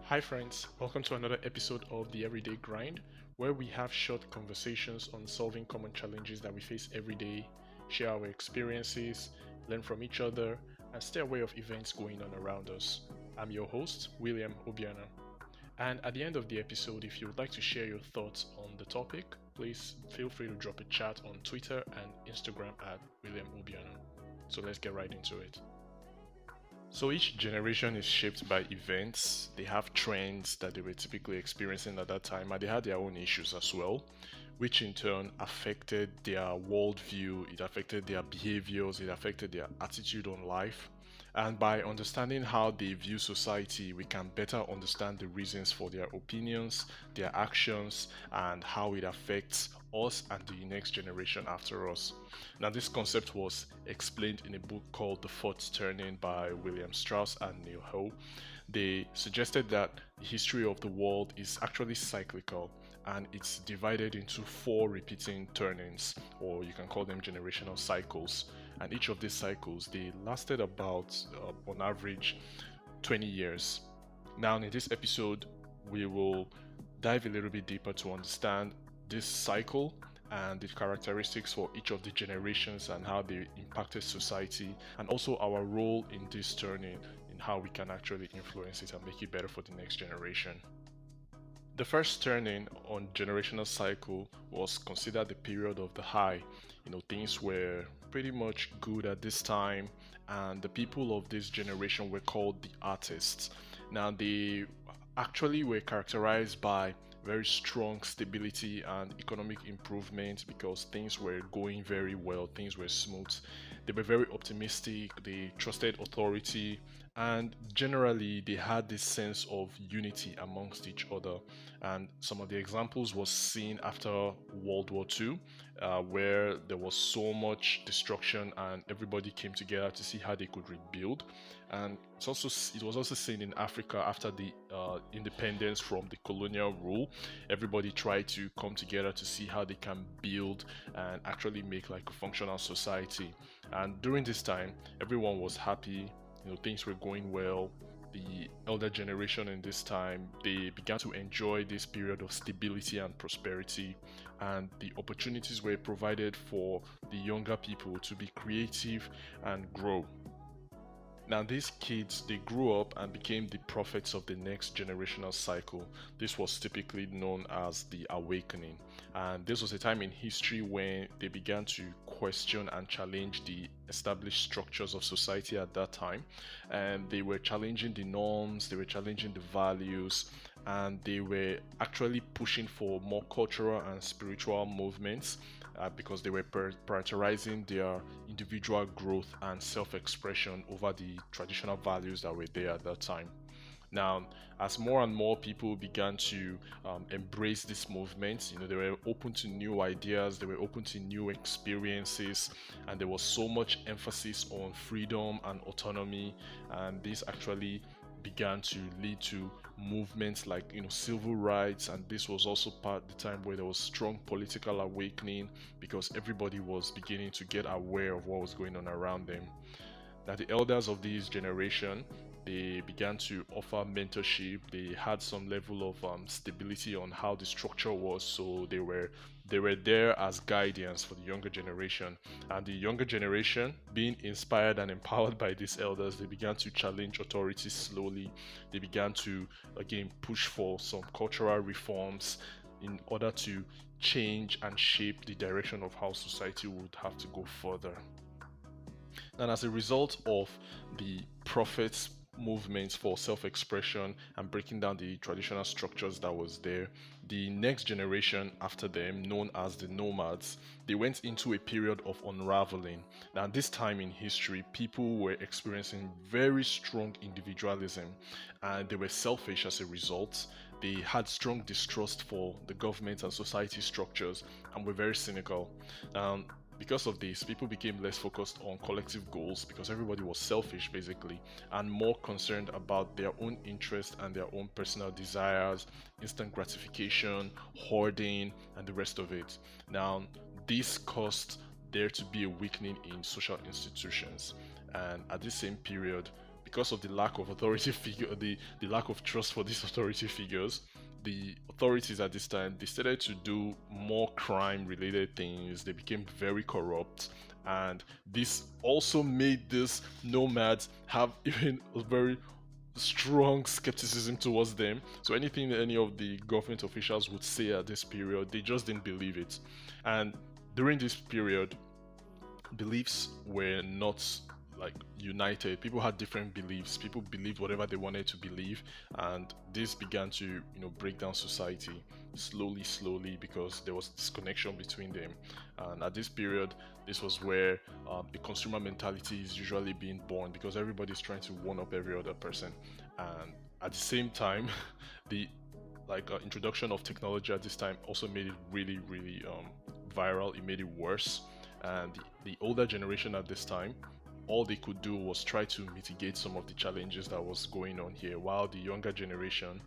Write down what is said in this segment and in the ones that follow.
Hi, friends. Welcome to another episode of The Everyday Grind, where we have short conversations on solving common challenges that we face every day, share our experiences, learn from each other, and stay aware of events going on around us. I'm your host, William Obiana. And at the end of the episode, if you would like to share your thoughts on the topic, please feel free to drop a chat on Twitter and Instagram at William Obiana. So let's get right into it. So each generation is shaped by events. They have trends that they were typically experiencing at that time, and they had their own issues as well, which in turn affected their worldview, it affected their behaviors, it affected their attitude on life. And by understanding how they view society, we can better understand the reasons for their opinions, their actions, and how it affects us and the next generation after us. Now, this concept was explained in a book called The Fourth Turning by William Strauss and Neil Ho. They suggested that the history of the world is actually cyclical and it's divided into four repeating turnings, or you can call them generational cycles. And each of these cycles, they lasted about, on average, 20 years. Now, in this episode, we will dive a little bit deeper to understand this cycle and the characteristics for each of the generations and how they impacted society, and also our role in this turning, in how we can actually influence it and make it better for the next generation. The first turning on generational cycle was considered the period of the high. Things were pretty much good at this time, and the people of this generation were called the artists. Now, they actually were characterized by very strong stability and economic improvement because things were going very well, things were smooth. They were very optimistic, they trusted authority, and generally they had this sense of unity amongst each other. And some of the examples was seen after World War II, where there was so much destruction and everybody came together to see how they could rebuild. And it was also seen in Africa after the independence from the colonial rule. Everybody tried to come together to see how they can build and actually make like a functional society. And during this time, everyone was happy. Things were going well. The elder generation in this time, they began to enjoy this period of stability and prosperity, and the opportunities were provided for the younger people to be creative and grow. Now, these kids, they grew up and became the prophets of the next generational cycle. This was typically known as the awakening. And this was a time in history when they began to question and challenge the established structures of society at that time. And they were challenging the norms, they were challenging the values, and they were actually pushing for more cultural and spiritual movements because they were prioritizing their individual growth and self-expression over the traditional values that were there at that time. Now, as more and more people began to embrace this movement, they were open to new ideas, they were open to new experiences, and there was so much emphasis on freedom and autonomy, and this actually began to lead to movements like civil rights. And this was also part the time where there was strong political awakening because everybody was beginning to get aware of what was going on around them. That the elders of this generation, they began to offer mentorship. They had some level of stability on how the structure was, so they were there as guardians for the younger generation. And the younger generation, being inspired and empowered by these elders, they began to challenge authorities slowly. They began to again push for some cultural reforms in order to change and shape the direction of how society would have to go further. And as a result of the prophets' movements for self-expression and breaking down the traditional structures that was there, the next generation after them, known as the nomads, they went into a period of unraveling. Now, this time in history, people were experiencing very strong individualism and they were selfish as a result. They had strong distrust for the government and society structures and were very cynical. Because of this, people became less focused on collective goals because everybody was selfish basically and more concerned about their own interest and their own personal desires, instant gratification, hoarding, and the rest of it. Now, this caused there to be a weakening in social institutions. And at the same period, because of the lack of authority figure, the lack of trust for these authority figures, the authorities at this time, they started to do more crime related things. They became very corrupt, and this also made these nomads have even a very strong skepticism towards them. So anything that any of the government officials would say at this period, they just didn't believe it. And during this period, beliefs were not like united. People had different beliefs. People believed whatever they wanted to believe, and this began to, break down society slowly, because there was disconnection between them. And at this period, this was where the consumer mentality is usually being born, because everybody's trying to one up every other person. And at the same time, the introduction of technology at this time also made it really viral. It made it worse. And the older generation at this time, all they could do was try to mitigate some of the challenges that was going on here, while the younger generation,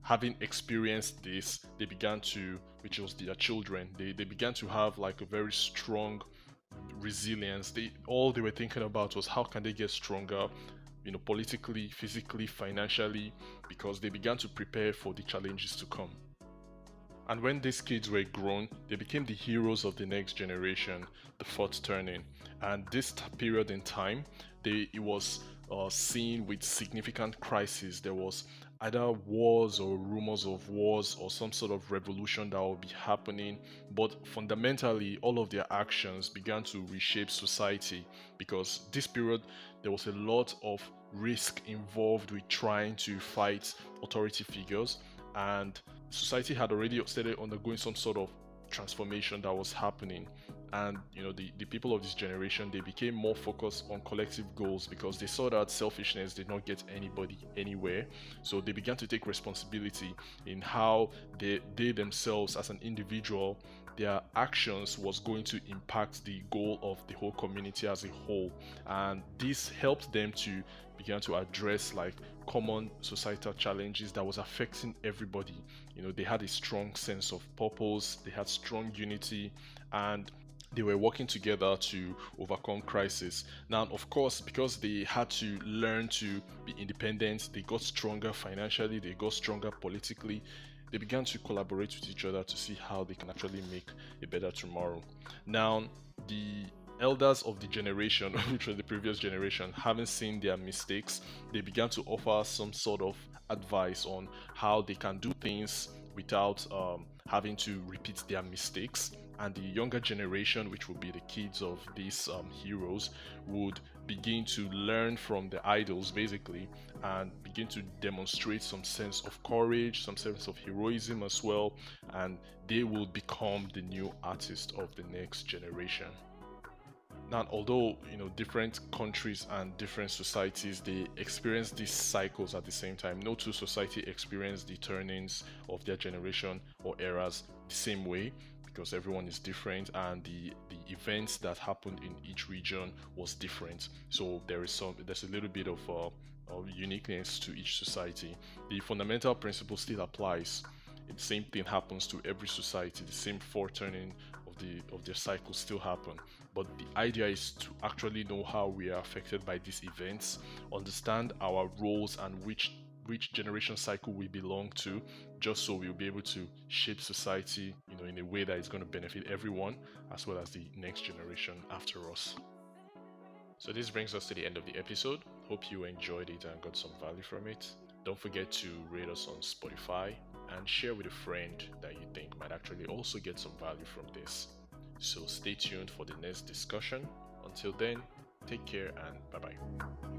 having experienced this, they began to, which was their children, they began to have like a very strong resilience. All they were thinking about was how can they get stronger, politically, physically, financially, because they began to prepare for the challenges to come. And when these kids were grown, they became the heroes of the next generation, the fourth turning. And this period in time, it was seen with significant crises. There was either wars or rumors of wars or some sort of revolution that will be happening. But fundamentally, all of their actions began to reshape society, because this period, there was a lot of risk involved with trying to fight authority figures, and society had already started undergoing some sort of transformation that was happening. And the people of this generation, they became more focused on collective goals, because they saw that selfishness did not get anybody anywhere. So they began to take responsibility in how they themselves as an individual, their actions was going to impact the goal of the whole community as a whole. And this helped them to begin to address like common societal challenges that was affecting everybody. They had a strong sense of purpose, they had strong unity, and they were working together to overcome crisis. Now, of course, because they had to learn to be independent, they got stronger financially, they got stronger politically. They began to collaborate with each other to see how they can actually make a better tomorrow. Now, the elders of the generation, which was the previous generation, having seen their mistakes, they began to offer some sort of advice on how they can do things without having to repeat their mistakes. And the younger generation, which would be the kids of these heroes, would begin to learn from the idols basically, and begin to demonstrate some sense of courage, some sense of heroism as well, and they will become the new artist of the next generation. Now, although different countries and different societies, they experience these cycles at the same time, no two society experience the turnings of their generation or eras the same way, because everyone is different, and the events that happened in each region was different. So there's a little bit of uniqueness to each society. The fundamental principle still applies. The same thing happens to every society. The same foreturning of their cycles still happen. But the idea is to actually know how we are affected by these events, understand our roles and which generation cycle we belong to, just so we'll be able to shape society in a way that is going to benefit everyone as well as the next generation after us. So this brings us to the end of the episode. Hope you enjoyed it and got some value from it. Don't forget to rate us on Spotify and share with a friend that you think might actually also get some value from this. So stay tuned for the next discussion. Until then, take care and bye bye.